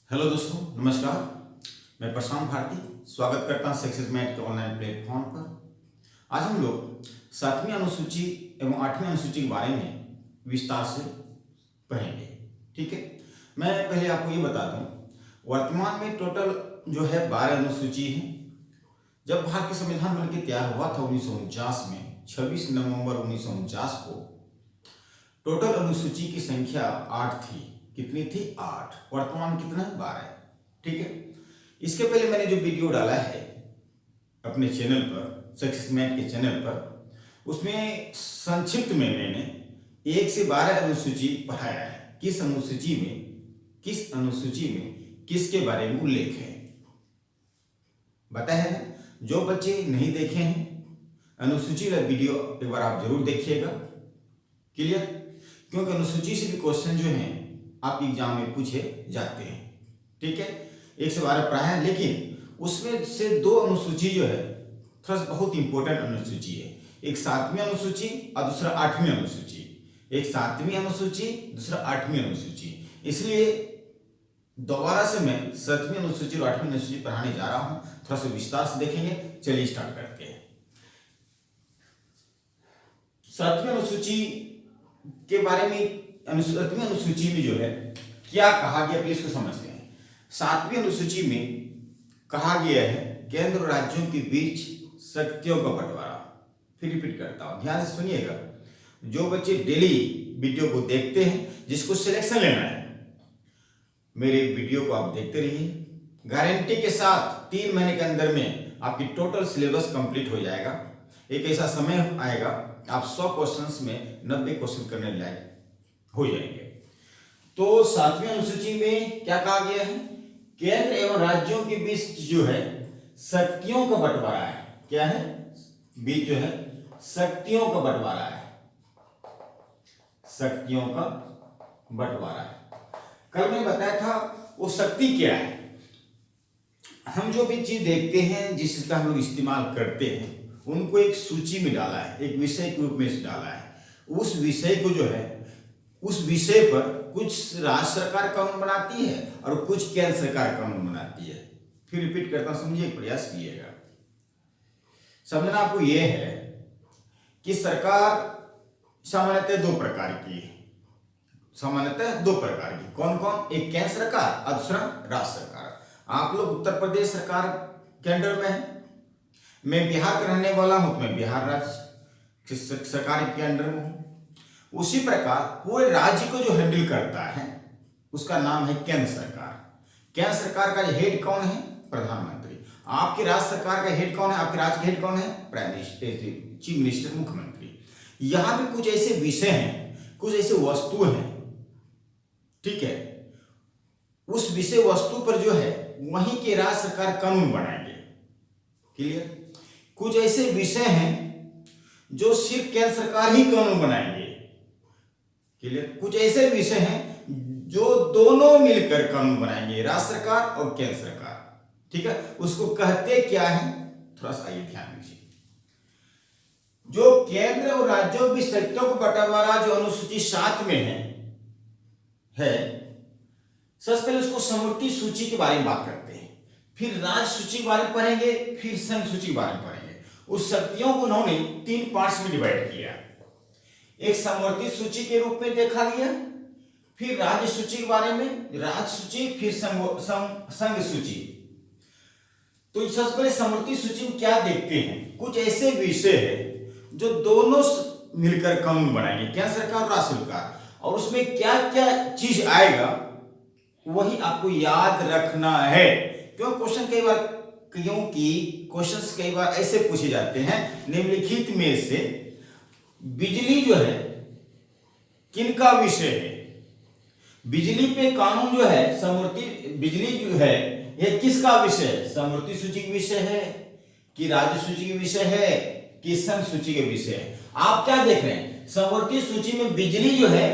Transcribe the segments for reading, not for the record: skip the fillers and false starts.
Hello दोस्तों, नमस्कार। मैं प्रशांत भारती स्वागत करता हूं सक्सेस मैट के ऑनलाइन प्लेटफॉर्म पर। आज हम लोग 7वीं अनुसूची एवं 8वीं अनुसूची के बारे में विस्तार से पढ़ेंगे। ठीक है, मैं पहले आपको ये बता दूं, वर्तमान में टोटल जो है 12 अनुसूची है। जब भारत का संविधान बनकर तैयार हुआ था 1949 में, 26 नवंबर 1949 को टोटल अनुसूची की संख्या 8 थी। कितनी थी? 8। वर्तमान में कितना है? 12। ठीक है, इसके पहले मैंने जो वीडियो डाला है अपने चैनल पर, सक्सेस मैट के चैनल पर, उसमें संक्षिप्त में मैंने 1 से 12 अनुसूची पढ़ाया है। किस अनुसूची में किसके बारे में उल्लेख है बताया है ना। जो बच्चे नहीं देखे हैं अनुसूची वाला वीडियो एक बार आप जरूर देखिएगा। क्लियर? क्योंकि अनुसूची से भी क्वेश्चन जो हैं आप एग्जाम में पूछे जाते हैं। ठीक है, 1 से 12 पढ़ा है, लेकिन उसमें से 2 अनुसूची जो है थोड़ा सा बहुत इंपॉर्टेंट अनुसूची है। एक 7वीं अनुसूची और दूसरा 8वीं अनुसूची। एक 7वीं अनुसूची, दूसरा 8वीं अनुसूची। इसलिए दोबारा से मैं 7वीं अनुसूची और 8वीं अनुसूची पढ़ाने जा रहा हूं। थोड़ा सा विस्तार से देखेंगे। चलिए स्टार्ट करते हैं। 7वीं अनुसूची के बारे में, 7वीं अनुसूची में जो है क्या कहा गया, प्लीज को समझते हैं। 7वीं अनुसूची में कहा गया है केंद्र और राज्यों के बीच शक्तियों का बंटवारा। फिर रिपीट करता हूं, ध्यान से सुनिएगा। जो बच्चे डेली वीडियो को देखते हैं, जिसको सिलेक्शन लेना है, मेरे वीडियो को आप देखते रहिए। गारंटी के साथ 3 महीने के अंदर में आपकी टोटल सिलेबस कंप्लीट हो जाएगा। एक ऐसा समय आएगा आप 100 क्वेश्चंस में 90 क्वेश्चन करने लायक हो जाएंगे। तो 7वीं अनुसूची में क्या कहा गया है? केंद्र एवं राज्यों के बीच जो है शक्तियों का बंटवारा है। क्या है? बीच जो है शक्तियों का बंटवारा है। शक्तियों का बंटवारा है। कल मैंने बताया था वो शक्ति क्या है। हम जो भी चीज देखते हैं, जिस चीज का हम लोग इस्तेमाल करते हैं, उनको एक सूची में डाला है, एक विषय के रूप में डाला है। उस विषय को जो है, उस विषय पर कुछ राज्य सरकार कानून बनाती है और कुछ केंद्र सरकार कानून बनाती है। फिर रिपीट करता हूं, समझिए, प्रयास कीजिएगा। समझना आपको यह है कि सरकार सामान्यतः 2 प्रकार की है। सामान्यतः 2 प्रकार की। कौन कौन? एक केंद्र सरकार और दूसरा राज्य सरकार। आप लोग उत्तर प्रदेश सरकार के अंडर में है, मैं बिहार का रहने वाला हूं, तो मैं बिहार राज्य सरकार के अंडर में हूं। उसी प्रकार पूरे राज्य को जो हैंडल करता है उसका नाम है केंद्र सरकार। केंद्र सरकार का हेड कौन है? प्रधानमंत्री। आपके राज्य सरकार का हेड कौन है? आपके राज्य का हेड कौन है? प्राइम मिनिस्टर, चीफ मिनिस्टर, मुख्यमंत्री। यहां पे कुछ ऐसे विषय हैं, कुछ ऐसे वस्तु हैं, ठीक है, उस विषय वस्तु पर जो है वहीं के राज्य सरकार कानून बनाएंगे। क्लियर? कुछ ऐसे विषय हैं जो सिर्फ केंद्र सरकार ही कानून बनाएंगे। क्लियर? कुछ ऐसे विषय हैं जो दोनों मिलकर कानून बनाएंगे, राज्य सरकार और केंद्र सरकार। ठीक है, उसको कहते क्या है, थोड़ा सा आइए ध्यान दीजिए। जो केंद्र और राज्यों की शक्तियों को बंटवारा जो अनुसूची 7 में है, सबसे पहले उसको समवर्ती सूची के बारे में बात करते हैं, फिर राज्य सूची के बारे में पढ़ेंगे, फिर संघ सूची के बारे में पढ़ेंगे। उस शक्तियों को उन्होंने 3 पार्ट्स में डिवाइड किया। एक समवर्ती सूची के रूप में देखा गया, फिर राज्य सूची के बारे में, राज्य सूची, फिर संघ सूची। तो सबसे पहले समवर्ती सूची में क्या देखते हैं? कुछ ऐसे विषय है जो दोनों मिलकर कानून बनाएंगे, केंद्र सरकार और राज्य सरकार, और उसमें क्या क्या चीज आएगा वही आपको याद रखना है। क्योंकि क्वेश्चंस कई बार ऐसे पूछे जाते हैं, निम्नलिखित में से बिजली जो है किनका विषय है? बिजली पे कानून जो है, समवर्ती बिजली जो है, यह किसका विषय है? समवर्ती सूची का विषय है कि राज्य सूची का विषय है कि संघ सूची का विषय है? आप क्या देख रहे हैं? समवर्ती सूची में बिजली जो है,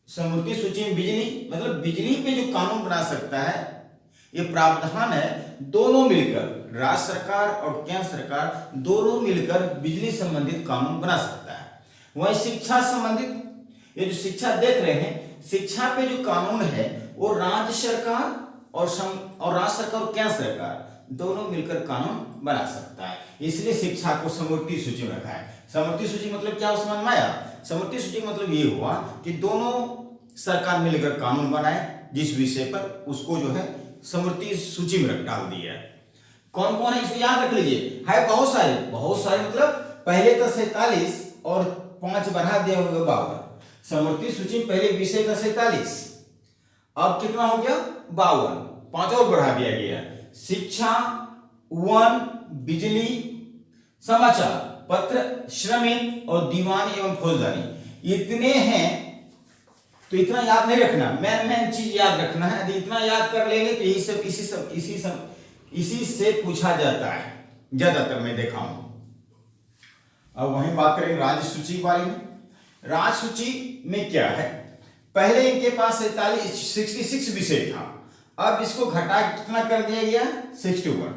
समवर्ती सूची में बिजली मतलब बिजली पे जो कानून बना सकता है, ये प्रावधान है दोनों मिलकर, राज्य सरकार और केंद्र सरकार दोनों मिलकर बिजली संबंधित कानून बना सकता है। वहीं शिक्षा संबंधित, ये जो शिक्षा देख रहे हैं, शिक्षा पे जो कानून है वो राज्य सरकार और राज्य सरकार और केंद्र सरकार दोनों मिलकर कानून बना सकता है। इसलिए शिक्षा को समवर्ती सूची में रखा है। समवर्ती सूची मतलब क्या समझ में आया? समवर्ती सूची का मतलब ये हुआ कि दोनों सरकार मिलकर कानून बनाए जिस विषय पर, उसको जो है समवर्ती सूची में डाल दिया। कौन कौन है इसको याद रख लीजिए, है बहुत सारे मतलब पहले तो 47 और 5 बढ़ा दिया होगा 52। समवर्ती सूची में पहले विषय था 47, अब कितना हो गया 52, 5 और बढ़ा दिया गया। शिक्षा, वन, बिजली, समाचार पत्र, श्रमिक और दीवानी एवं फौजदारी, इतने हैं। तो इतना याद नहीं रखना, मेन चीज याद रखना है। यदि इतना याद कर लेंगे तो यही सब इसी से पूछा जाता है ज्यादातर, मैं देखा हूं। अब वहीं बात करेंगे राज्य सूची के बारे में। राज्य सूची में क्या है, पहले इनके पास 66 विषय था, अब इसको घटा कितना कर दिया गया 61।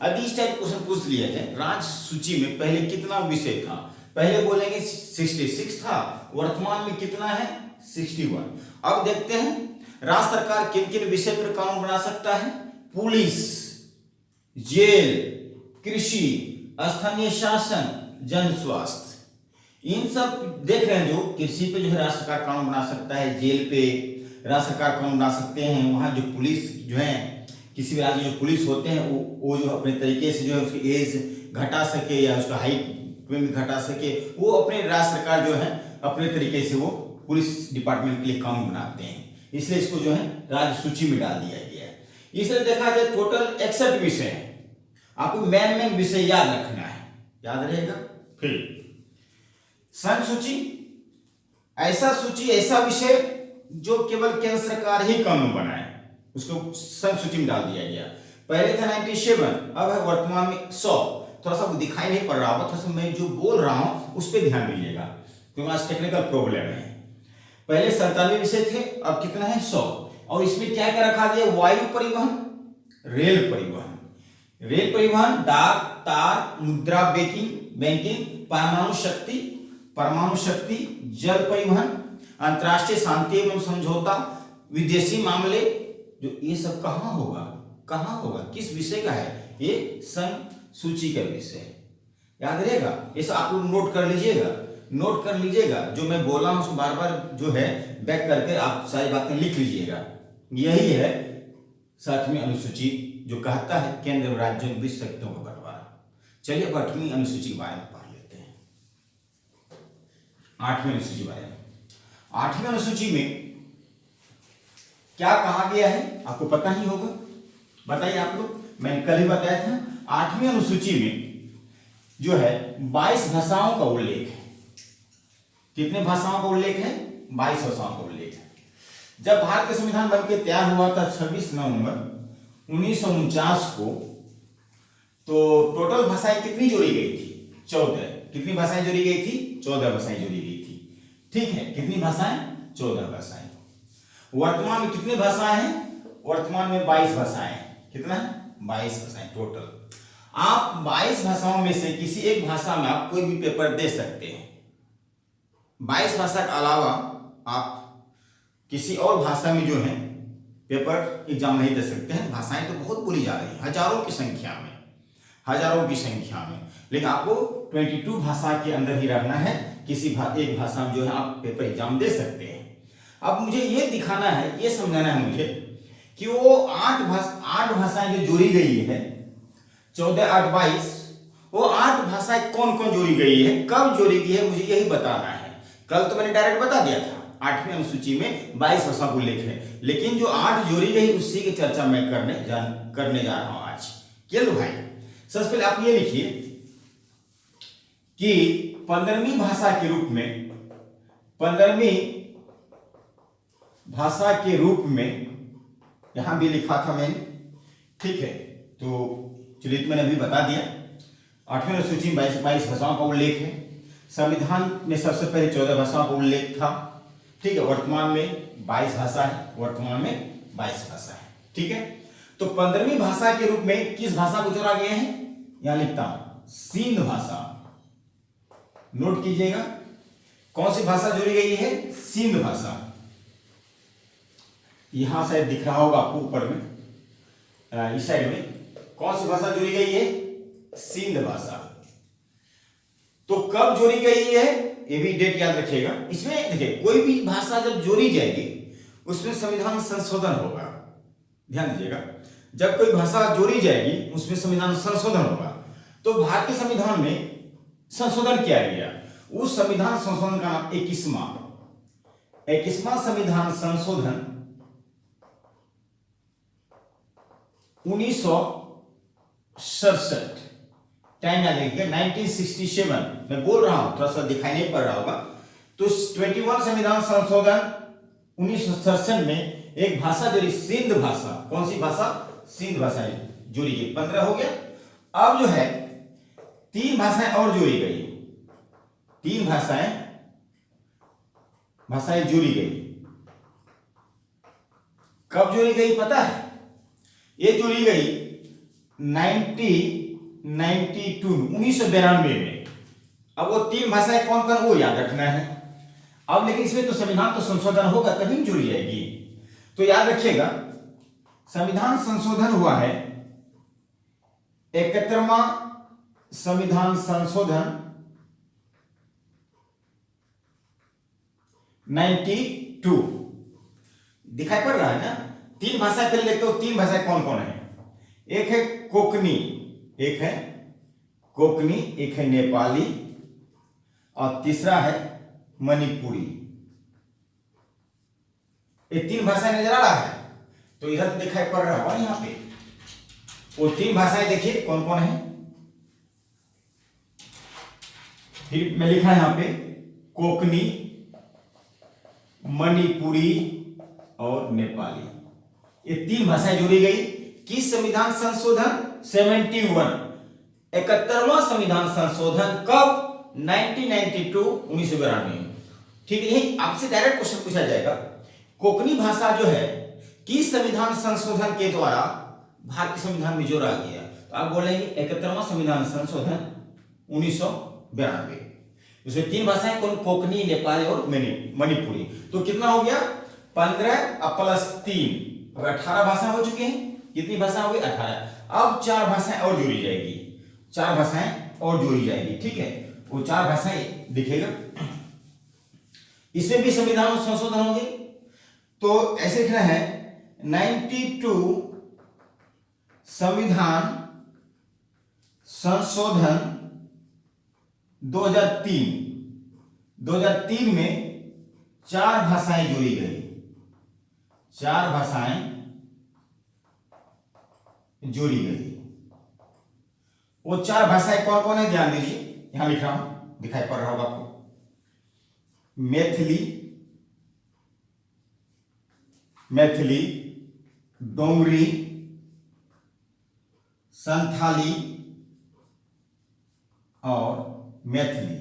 अब इस टाइप क्वेश्चन पूछ लिया जाए, राज्य सूची में पहले कितना विषय था, पहले बोलेंगे 66 था, वर्तमान में कितना है 61। अब देखते हैं राज्य सरकार किन किन विषय पर कानून बना सकता है। पुलिस, जेल, कृषि, स्थानीय शासन, जन स्वास्थ्य, इन सब देख रहे हैं। जो कृषि पे जो है राज्य सरकार कानून बना सकता है, जेल पे राज्य सरकार कानून बना सकते हैं। वहाँ जो पुलिस जो है, किसी भी राज्य जो पुलिस होते हैं वो जो अपने तरीके से जो है उसकी एज घटा सके या उसका हाइट में घटा सके, वो अपने राज्य सरकार जो है अपने तरीके से वो पुलिस डिपार्टमेंट के लिए कानून बनाते हैं। इसलिए इसको जो है राज्य सूची में डाल दिया गया है। इसलिए देखा जाए टोटल 61 विषय है। आपको मेन विषय याद रखना है, याद रहेगा। फिर संघ सूची, ऐसा विषय जो केवल केंद्र सरकार ही कानून बनाए, उसको संघ सूची में डाल दिया गया। पहले था 97, अब है वर्तमान में 100। थोड़ा सा दिखाई नहीं पड़ रहा होगा, थोड़ा सा मैं जो बोल रहा हूं उस पर ध्यान दीजिएगा क्योंकि आज टेक्निकल प्रॉब्लम है। पहले 97 विषय थे, अब कितना है 100। और इसमें क्या क्या रखा गया, वायु परिवहन, रेल परिवहन, डाक, तार, मुद्रा बैंकिंग, परमाणु शक्ति, जल परिवहन, अंतरराष्ट्रीय शांति एवं समझौता, विदेशी मामले, जो ये सब कहाँ होगा, किस विषय का है, ये संघ सूची का विषय है। याद रहेगा, ये सब आप लोग नोट कर लीजिएगा। जो मैं बोला हूं उसको बार बार जो है बैक करके आप सारी बातें लिख लीजिएगा। यही है 7वीं अनुसूची जो कहता है केंद्र और राज्य में 20 शक्तियों का बंटवारा। चलिए 8वीं अनुसूची के बारे में पढ़ लेते हैं। 8वीं अनुसूची के बारे में, 8वीं अनुसूची में क्या कहा गया है आपको पता ही होगा, बताइए आप लोग। मैंने कल ही बताया था 8वीं अनुसूची में जो है 22 भाषाओं का उल्लेख है। कितने भाषाओं का उल्लेख है, 22 भाषाओं का उल्लेख है। जब भारत का संविधान बनकर तैयार हुआ था 26 नवंबर 1949 को, तो टोटल भाषाएं कितनी जोड़ी गई थी, 14। कितनी भाषाएं जोड़ी गई थी, 14 भाषाएं जोड़ी गई थी। ठीक है, कितनी भाषाएं, 14 भाषाएं। वर्तमान में कितनी भाषाएं हैं, वर्तमान में 22 भाषाएं हैं। कितना है, 22 भाषाएं टोटल। आप 22 भाषाओं में से किसी एक भाषा में आप कोई भी पेपर दे सकते हैं। 22 भाषा के अलावा आप किसी और भाषा में जो है पेपर एग्जाम नहीं दे सकते हैं। भाषाएं तो बहुत बोली जा रही हैं, हजारों की संख्या में, लेकिन आपको 22 भाषा के अंदर ही रहना है। किसी एक भाषा में जो है आप पेपर एग्जाम दे सकते हैं। अब मुझे ये दिखाना है, ये समझाना है मुझे कि वो 8 भाषाएं जो जोड़ी गई है, 14, 8, 22, वो 8 भाषाएं कौन कौन जोड़ी गई है, कब जोड़ी गई है, मुझे यही बताना है। कल तो मैंने डायरेक्ट बता दिया था 8वीं अनुसूची में 22 भाषा का उल्लेख है, लेकिन जो 8 जोड़ी गई उसी की चर्चा मैं करने जा रहा हूं आज। चलो भाई, सबसे पहले आप ये लिखिए कि 15वीं भाषा के रूप में, 15वीं भाषा के रूप में यहां भी लिखा था मैंने। ठीक है, तो चलिए मैंने अभी बता दिया। 8वीं अनुसूची में 22 भाषाओं का उल्लेख है। संविधान में सबसे पहले 14 भाषाओं का उल्लेख था। ठीक है, वर्तमान में 22 भाषा है, ठीक है। तो 15वीं भाषा के रूप में किस भाषा को जोड़ा गया है, यहां लिखता हूं सिंध भाषा। नोट कीजिएगा, कौन सी भाषा जोड़ी गई है, सिंध भाषा। यहां शायद दिख रहा होगा आपको ऊपर में, इस साइड में कौन सी भाषा जोड़ी गई है? सिंध भाषा। तो कब जोड़ी गई है ये भी डेट याद रखिएगा। इसमें देखिए कोई भी भाषा जब जोड़ी जाएगी उसमें संविधान संशोधन होगा, ध्यान दीजिएगा। जब कोई भाषा जोड़ी जाएगी उसमें संविधान संशोधन होगा। तो भारतीय संविधान में संशोधन किया गया, उस संविधान संशोधन का नाम 21वां संविधान संशोधन 1967, टाइम याद रखिएगा 1967। मैं बोल रहा हूं, थोड़ा सा दिखाई नहीं पड़ रहा होगा। तो 21 संविधान संशोधन 1967 में एक भाषा जोड़ी, सिंध भाषा। कौन सी भाषा? सिंध भाषा जोड़ी गई, 15 हो गया। अब जो है 3 भाषाएं और जोड़ी गई, 3 भाषाएं जोड़ी गई। कब जोड़ी गई पता है? ये जोड़ी गई 1992 में। अब वो 3 भाषाएं कौन कौन वो याद रखना है। अब लेकिन इसमें तो संविधान तो संशोधन होगा तभी जुड़ी जाएगी। तो याद रखिएगा संविधान संशोधन हुआ है 71वां संविधान संशोधन 92। दिखाई पड़ रहा है ना? 3 भाषाएं पहले देखते हो, 3 भाषाएं कौन कौन है? एक है कोकनी, एक है नेपाली और तीसरा है मणिपुरी। ये 3 भाषाएं नजर आ रहा है, तो इधर तो दिखाई पड़ रहा होगा यहां पे। वो 3 भाषाएं देखिए कौन कौन है। फिर मैं लिखा है यहां पे कोकनी, मणिपुरी और नेपाली। ये 3 भाषाएं जोड़ी गई किस संविधान संशोधन 71, 71वां संविधान संशोधन कब? 1992। ठीक है, यही आपसे डायरेक्ट क्वेश्चन पूछा जाएगा। कोकनी भाषा जो है किस संविधान संशोधन के द्वारा भारतीय संविधान में जोड़ा गया? तो आप बोलेंगे 71वां संविधान संशोधन 1992। उसमें 3 भाषाएं कौन? कोकनी, नेपाली और मणिपुरी। तो कितना हो गया? 15 प्लस 3, 18 भाषा हो चुके हैं। कितनी भाषा हो गई? 18। अब 4 भाषाएं और जोड़ी जाएगी, 4 भाषाएं और जोड़ी जाएगी। ठीक है, वो 4 भाषाएं दिखेगा। इसमें भी संविधान संशोधन होंगे। तो ऐसे लिखना है 92 संविधान संशोधन 2003 में 4 भाषाएं जोड़ी गई, 4 भाषाएं जोड़ी गई। वो 4 भाषाएं कौन कौन है ध्यान दीजिए, यहां लिख रहा हूं, दिखाई पड़ रहा होगा आपको। मैथिली, डोंगरी, संथाली और मैथिली।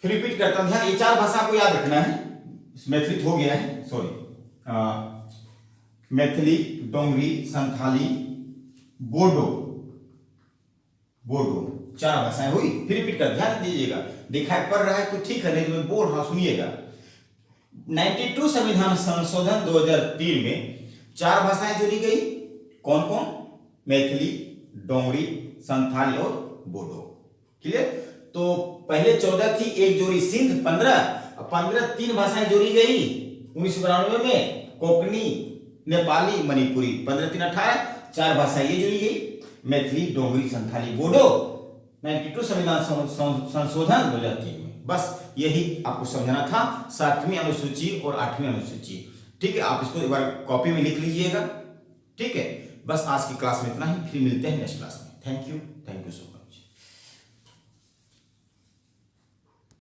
फिर रिपीट करता हूं, ध्यान, ये 4 भाषा को याद रखना है। मैथिली हो गया है, सॉरी, मैथिली, डोंगरी, संथाली, बोडो, 4 भाषाएं हुई। फिर रिपीट कर, ध्यान दीजिएगा। दिखाई पड़ रहा है तो ठीक है, नहीं तो मैं बोल रहा हूं, सुनिएगा। 92 संविधान संशोधन 2003 में 4 भाषाएं जोड़ी गई। कौन कौन? मैथिली, डोंगरी, संथाली और बोडो। क्लियर? तो पहले 14 थी, एक जोड़ी सिंध 15 3 भाषाएं जोड़ी गई 1992 में, कोकनी, नेपाली, मणिपुरी। 15 3 18, 4 भाषाएं ये जोड़ी गई, मैथिली, डोंगरी, संथाली, बोडो। 92 संविधान संशोधन 2003 में। बस यही आपको समझना था, 7वीं अनुसूची और 8वीं अनुसूची। ठीक है, आप इसको एक बार कॉपी में लिख लीजिएगा। ठीक है, बस आज की क्लास में इतना ही, फिर मिलते हैं नेक्स्ट क्लास में। Thank you so much.